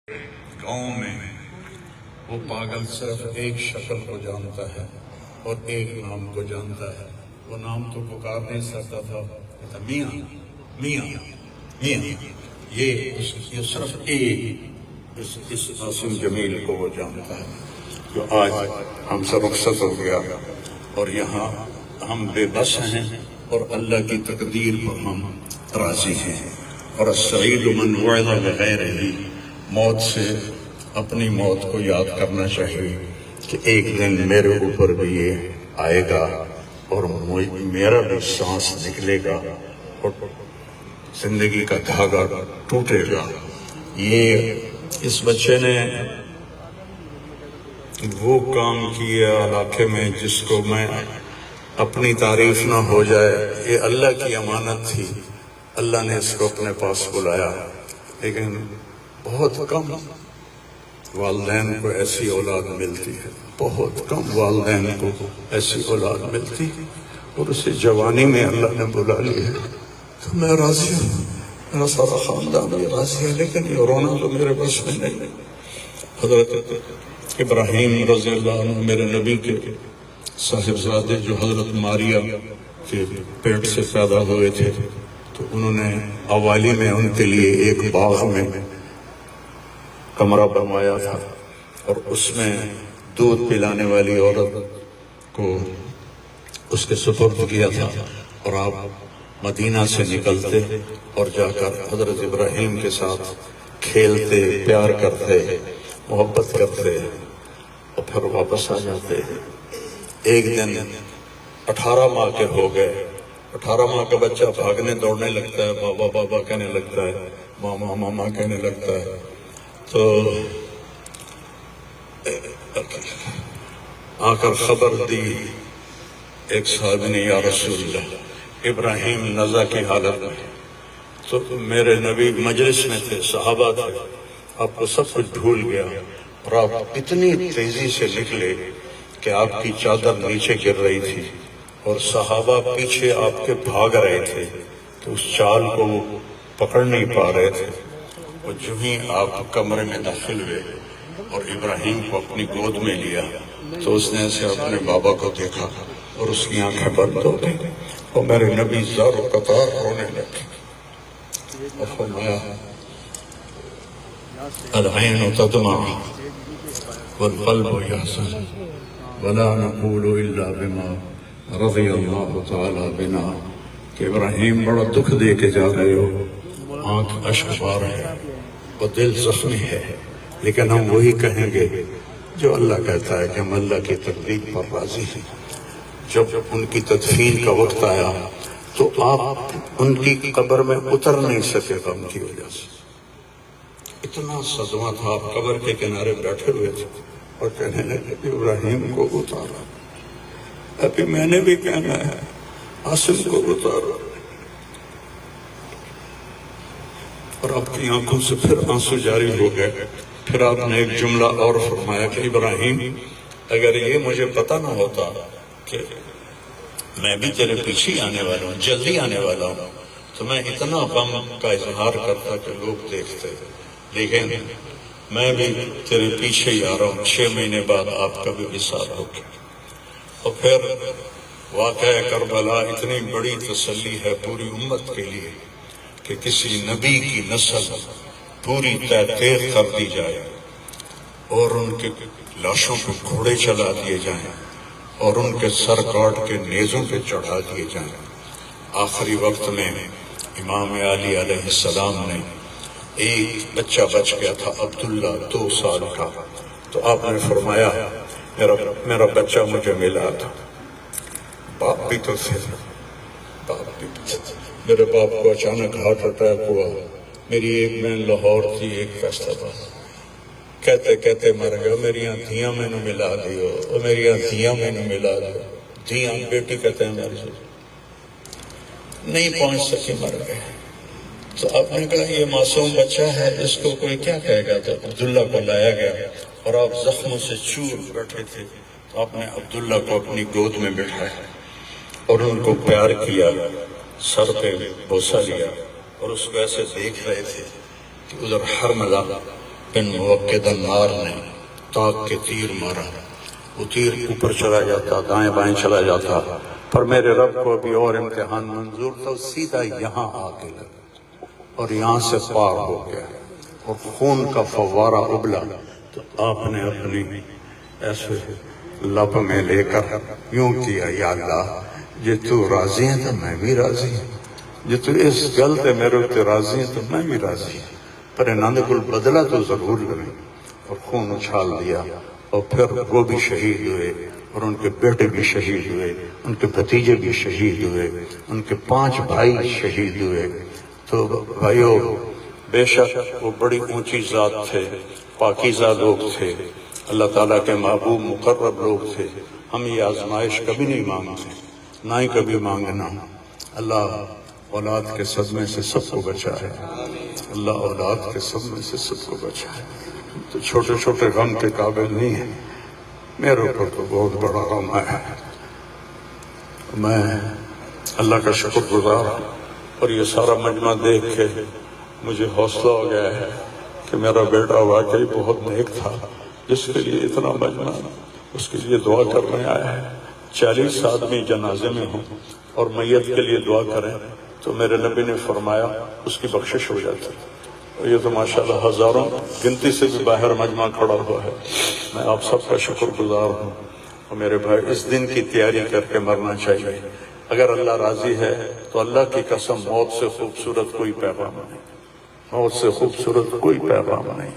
گاؤں میں وہ پاگل صرف ایک شکل کو جانتا ہے اور ایک نام کو جانتا ہے. وہ نام تو پکار نہیں سکتا تھا, کہتا میاں میاں میاں. یہ صرف ایک اس عاصم جمیل کو وہ جانتا ہے جو آج ہم سے رخصت ہو گیا, اور یہاں ہم بے بس ہیں اور اللہ کی تقدیر پر ہم راضی ہیں. اور السعید من وعظ بغیرہ, موت سے اپنی موت کو یاد کرنا چاہیے کہ ایک دن میرے اوپر بھی یہ آئے گا اور میرا بھی سانس نکلے گا اور زندگی کا دھاگا ٹوٹے گا. یہ اس بچے نے وہ کام کیا علاقے میں جس کو میں اپنی تعریف نہ ہو جائے, یہ اللہ کی امانت تھی. اللہ نے اس کو اپنے پاس بلایا, لیکن بہت کم والدین کو ایسی اولاد ملتی ہے, بہت کم والدین کو ایسی اولاد ملتی, اور اسے جوانی میں اللہ نے بلا لیا. تو میں راضی ہوں, میرا سارا خاندان بھی راضی ہے, لیکن یہ رونا تو میرے بس میں نہیں. حضرت ابراہیم رضی اللہ عنہ میرے نبی کے صاحبزادے جو حضرت ماریہ کے پیٹ سے پیدا ہوئے تھے, تو انہوں نے اوالی میں ان کے لیے ایک باغ میں کمرہ بنوایا تھا, اور اس میں دودھ پلانے والی عورت کو اس کے سپرد کیا تھا. اور آپ مدینہ سے نکلتے اور جا کر حضرت ابراہیم کے ساتھ کھیلتے, پیار کرتے, محبت کرتے, اور پھر واپس آ جاتے. ایک دن 18 ماہ کے ہو گئے. 18 ماہ کا بچہ بھاگنے دوڑنے لگتا ہے, بابا بابا کہنے لگتا ہے, ماما ماما کہنے لگتا ہے. تو آ کر خبر دی ایک صاحب نے, یا رسول اللہ, ابراہیم نزع کی حالت میں. تو میرے نبی مجلس میں تھے, صحابہ تھے, آپ کو سب کچھ بھول گیا, اور آپ اتنی تیزی سے نکلے کہ آپ کی چادر نیچے گر رہی تھی, اور صحابہ پیچھے آپ کے بھاگ رہے تھے, تو اس چال کو وہ پکڑ نہیں پا رہے تھے. اور جو ہی آپ کمرے میں داخل ہوئے اور ابراہیم کو اپنی گود میں لیا, تو اس نے اسے اپنے بابا کو دیکھا اور اس کی آنکھیں بند ہو گئی, اور میرے نبی زار و قطار رونے لگے. اور فرمایا العین تدمع والقلب یحزن ولا نقول الا بما رضی اللہ تعالی بنا. کہ ابراہیم بڑا دکھ دے کے جا رہے ہو, آنکھ اشک بار ہے, وہ دل زخمی ہے, لیکن ہم وہی کہیں گے جو اللہ کہتا ہے کہ ہم اللہ کی تقدیر پر راضی ہیں. جب ان کی تدفین کا وقت آیا تو آپ ان کی قبر میں اتر نہیں سکے غم کی وجہ سے. اتنا صدمہ تھا, آپ قبر کے کنارے بیٹھے ہوئے تھے اور کہنے لگے ابراہیم کو اتارا, ابھی میں نے بھی کہنا ہے عاصم کو اتارا. اور آپ کی آنکھوں سے پھر آنسو جاری ہو گئے. پھر آپ نے ایک جملہ اور فرمایا کہ ابراہیم, اگر یہ مجھے پتہ نہ ہوتا کہ میں بھی تیرے پیچھے آنے والا ہوں, جلدی آنے والا ہوں, تو میں اتنا غم کا اظہار کرتا کہ لوگ دیکھتے, لیکن میں بھی تیرے پیچھے ہی آ رہا ہوں. 6 مہینے بعد آپ کا بھی وصال ہو گیا. اور پھر واقعہ کربلا اتنی بڑی تسلی ہے پوری امت کے لیے کہ کسی نبی کی نسل پوری تحقیق کر دی جائے, اور ان کے لاشوں پہ گھوڑے چلا دیے جائیں, اور ان کے سر کاٹ کے نیزوں پہ چڑھا دیے جائیں. آخری وقت میں امام علی علیہ السلام نے, ایک بچہ بچ گیا تھا عبداللہ 2 سال کا, تو آپ نے فرمایا میرا بچہ مجھے ملا تھا. باپ بھی تو تھے, باپ بھی تھے. میرے باپ کو اچانک ہارٹ اٹیک ہوا. میری ایک بہن لاہور تھی, ایک فیصلہ تھا, کہتے کہتے مر گیا. میری دھیاں میں نے ملا دیو, اور میری دھیاں میں نے ملا دیو. دھیاں بیٹی کہتے ہیں میری سے نہیں پہنچ سکی, مر گئے. تو آپ نے کہا یہ معصوم بچہ ہے, اس کو کوئی کیا کہے گا. تو عبداللہ کو لایا گیا, اور آپ زخموں سے چور بیٹھے تھے, تو آپ نے عبداللہ کو اپنی گود میں بٹھایا اور ان کو پیار کیا, سر پہ بوسہ لیا, اور اس کو ایسے دیکھ رہے تھے کہ ادھر حرملہ بن موقد النار نے تاک کے تیر مارا، وہ تیر اوپر چلا جاتا، دائیں بائیں چلا جاتا، پر میرے رب کو ابھی اور امتحان منظور تھا، سیدھا یہاں آ کے لگا اور یہاں سے پار ہو گیا اور خون کا فوارہ ابلا۔ تو آپ نے اپنی ایسے لب میں لے کر یوں کیا، یا اللہ جے تو راضی ہے تو میں بھی راضی ہوں، جے تو اس گل تے میرے تے راضی ہے تو میں بھی راضی ہوں، پر انہوں نے کوئی بدلہ تو ضرور لیں۔ اور خون اچھال دیا، اور پھر وہ بھی شہید ہوئے اور ان کے بیٹے بھی شہید ہوئے، ان کے بھتیجے بھی شہید ہوئے، ان کے 5 بھائی شہید ہوئے۔ تو بھائیو، بے شک وہ بڑی اونچی ذات تھے، پاکیزہ لوگ تھے، اللہ تعالیٰ کے محبوب مقرب لوگ تھے۔ ہم یہ آزمائش کبھی نہیں مانگتے، نہ ہی کبھی مانگنا۔ اللہ اولاد کے صدمے سے سب کو بچائے، اللہ اولاد کے صدمے سے سب کو بچائے۔ تو چھوٹے چھوٹے غم کے قابل نہیں ہیں، میرے اوپر تو بہت بڑا غم ہے۔ میں اللہ کا شکر گزار ہوں، اور یہ سارا مجمع دیکھ کے مجھے حوصلہ ہو گیا ہے کہ میرا بیٹا واقعی بہت نیک تھا، جس کے لیے اتنا مجمع اس کے لیے دعا کرنے آیا ہے۔ 40 آدمی جنازے میں ہوں اور میت کے لیے دعا کریں تو میرے نبی نے فرمایا اس کی بخشش ہو جاتی ہے۔ اور یہ تو ماشاءاللہ ہزاروں گنتی سے بھی باہر مجمع کھڑا ہوا ہے۔ میں آپ سب کا شکر گزار ہوں، اور میرے بھائی اس دن کی تیاری کر کے مرنا چاہیے۔ اگر اللہ راضی ہے تو اللہ کی قسم موت سے خوبصورت کوئی پیغام نہیں، موت سے خوبصورت کوئی پیغام نہیں،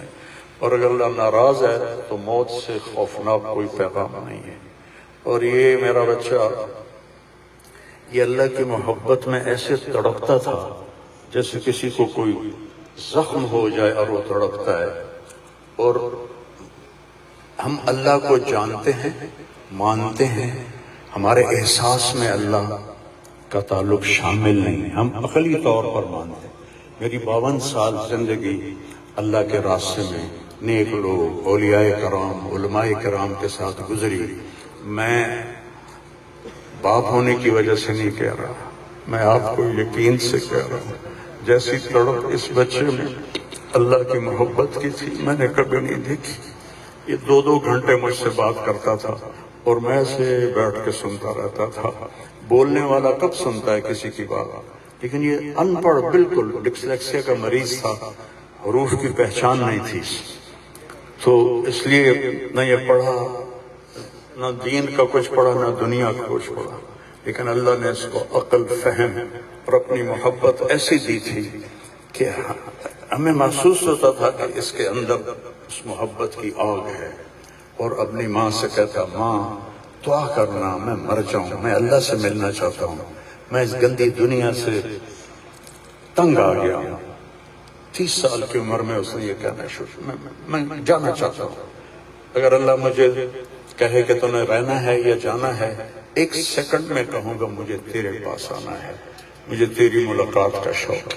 اور اگر اللہ ناراض ہے تو موت سے خوفناک کوئی پیغام نہیں ہے۔ اور یہ میرا بچہ یہ اللہ کی محبت میں ایسے تڑپتا تھا جیسے کسی کو کوئی زخم ہو جائے اور وہ تڑپتا ہے۔ اور ہم اللہ کو جانتے ہیں، مانتے ہیں، ہمارے احساس میں اللہ کا تعلق شامل نہیں، ہم عقلی طور پر مانتے ہیں۔ میری 52 سال زندگی اللہ کے راستے میں نیک لوگ، اولیاء کرام، علماء کرام کے ساتھ گزری۔ میں باپ ہونے کی وجہ سے نہیں کہہ رہا، میں آپ کو یقین سے کہہ رہا ہوں، جیسی تڑپ اس بچے میں اللہ کی محبت کی تھی میں نے کبھی نہیں دیکھی۔ یہ 2 گھنٹے مجھ سے بات کرتا تھا اور میں اسے بیٹھ کے سنتا رہتا تھا۔ بولنے والا کب سنتا ہے کسی کی بات، لیکن یہ ان پڑھ، بالکل ڈسلیکسیا کا مریض تھا، حروف کی پہچان نہیں تھی، تو اس لیے نہ یہ پڑھا، نہ دین کا کچھ پڑھا، نہ دنیا کا کچھ پڑھا، لیکن اللہ نے اس کو عقل، فہم اور اپنی محبت ایسی دی تھی کہ ہمیں محسوس ہوتا تھا کہ اس کے اندر اس محبت کی آگ ہے۔ اور اپنی ماں سے کہتا، ماں دعا کرنا میں مر جاؤں، میں اللہ سے ملنا چاہتا ہوں، میں اس گندی دنیا سے تنگ آ گیا ہوں۔ 30 سال کی عمر میں اس نے یہ کہنا شروع، میں جانا چاہتا ہوں، اگر اللہ مجھے کہے کہ تمہیں رہنا ہے یا جانا ہے، 1 سیکنڈ میں کہوں گا مجھے تیرے پاس آنا ہے، مجھے تیری ملاقات کا شوق۔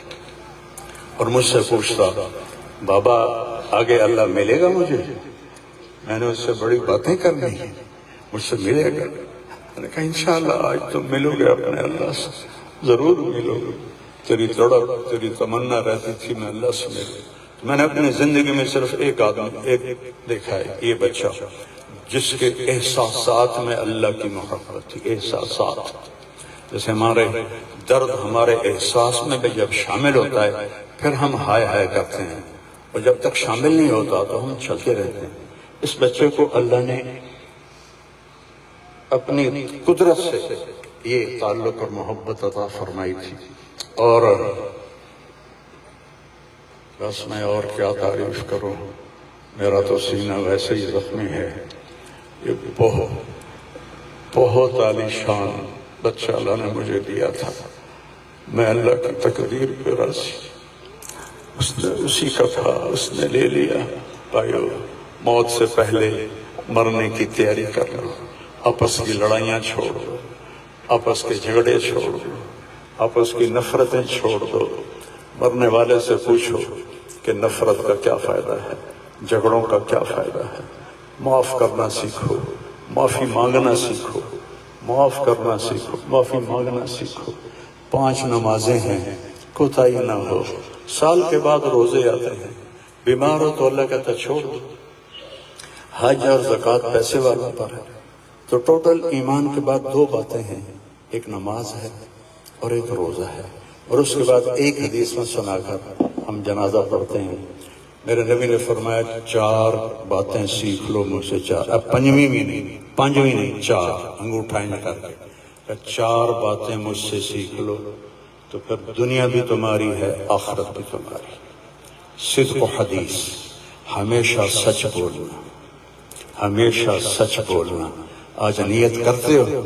اور مجھ سے پوچھتا، بابا آگے اللہ ملے گا مجھے؟ میں نے اس سے بڑی باتیں کرنی ہیں، مجھ سے ملے گا؟ میں نے کہا انشاءاللہ آج تم ملو گے اپنے اللہ سے، ضرور ملو گے۔ تیری تڑپ، تیری تمنا رہتی تھی میں اللہ سے ملوں۔ میں نے اپنی زندگی میں صرف ایک آدمی دیکھا ہے، یہ بچہ جس کے احساسات میں اللہ کی محبت تھی۔ احساسات جیسے ہمارے درد ہمارے احساس میں بھی جب شامل ہوتا ہے پھر ہم ہائے ہائے کرتے ہیں، اور جب تک شامل نہیں ہوتا تو ہم چلتے رہتے ہیں۔ اس بچے کو اللہ نے اپنی قدرت سے یہ تعلق اور محبت عطا فرمائی تھی، اور بس میں اور کیا تعریف کروں، میرا تو سینہ ویسے ہی زخمی ہے۔ یہ بہت عالی شان بچہ اللہ نے مجھے دیا تھا، میں اللہ کی تقدیر پہ راضی، اس نے اسی کا تھا، اس نے لے لیا۔ بھائیو، موت سے پہلے مرنے کی تیاری کر لو، آپس کی لڑائیاں چھوڑ دو، آپس کے جھگڑے چھوڑ دو، آپس کی نفرتیں چھوڑ دو۔ مرنے والے سے پوچھو کہ نفرت کا کیا فائدہ ہے، جھگڑوں کا کیا فائدہ ہے۔ معاف کرنا سیکھو، معافی مانگنا سیکھو، معاف کرنا سیکھو، معافی مانگنا سیکھو۔ 5 نمازیں ہیں، کوتاہی نہ ہو۔ سال کے بعد روزے آتے ہیں، بیمار ہو تو اللہ کہتا چھوڑ دو، حج اور زکوٰۃ پیسے والوں پر ہے۔ تو ٹوٹل ایمان کے بعد دو باتیں ہیں، ایک نماز ہے اور ایک روزہ ہے، اور اس کے بعد ایک حدیث میں سنا کر ہم جنازہ پڑھتے ہیں۔ میرے نبی نے فرمایا 4 باتیں سیکھ لو مجھ سے، 4، اب پانچویں نہیں 4 انگوٹھائیں کر کے 4 باتیں مجھ سے سیکھ لو تو پھر دنیا بھی تمہاری ہے، آخرت بھی تمہاری۔ صدق و حدیث، ہمیشہ سچ بولنا، ہمیشہ سچ بولنا۔ آج نیت کرتے ہو؟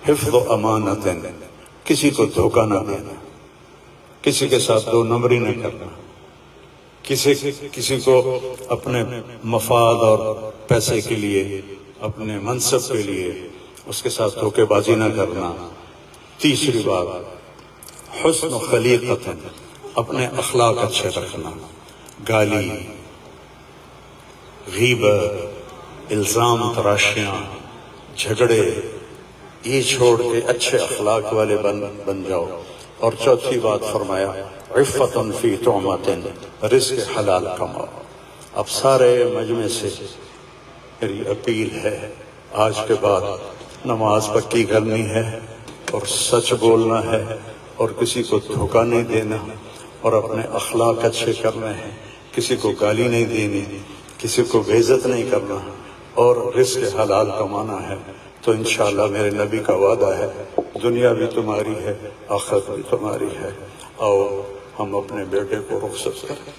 حفظ و امانت، کسی کو دھوکہ نہ دینا، کسی کے ساتھ 2 نمبری نہ کرنا، کسی کو اپنے مفاد اور پیسے کے لیے، اپنے منصب کے لیے اس کے ساتھ دھوکے بازی نہ کرنا۔ تیسری بات حسن خلیقت، اپنے اخلاق اچھے رکھنا، گالی، غیبت، الزام تراشیاں، جھگڑے، یہ چھوڑ کے اچھے اخلاق والے بن جاؤ۔ اور چوتھی بات فرمایا عفت فی طعمۃ، رزق حلال کماؤ۔ اب سارے مجمع سے میری اپیل ہے، آج کے بعد نماز پکی کرنی ہے اور سچ بولنا ہے اور کسی کو دھوکہ نہیں دینا اور اپنے اخلاق اچھے کرنے ہیں، کسی کو گالی نہیں دینی، کسی کو بے عزت نہیں کرنا اور رزق حلال کمانا ہے۔ تو انشاءاللہ میرے نبی کا وعدہ ہے دنیا بھی تمہاری ہے، آخرت بھی تمہاری ہے۔ آؤ ہم اپنے بیٹے کو رخصت کریں۔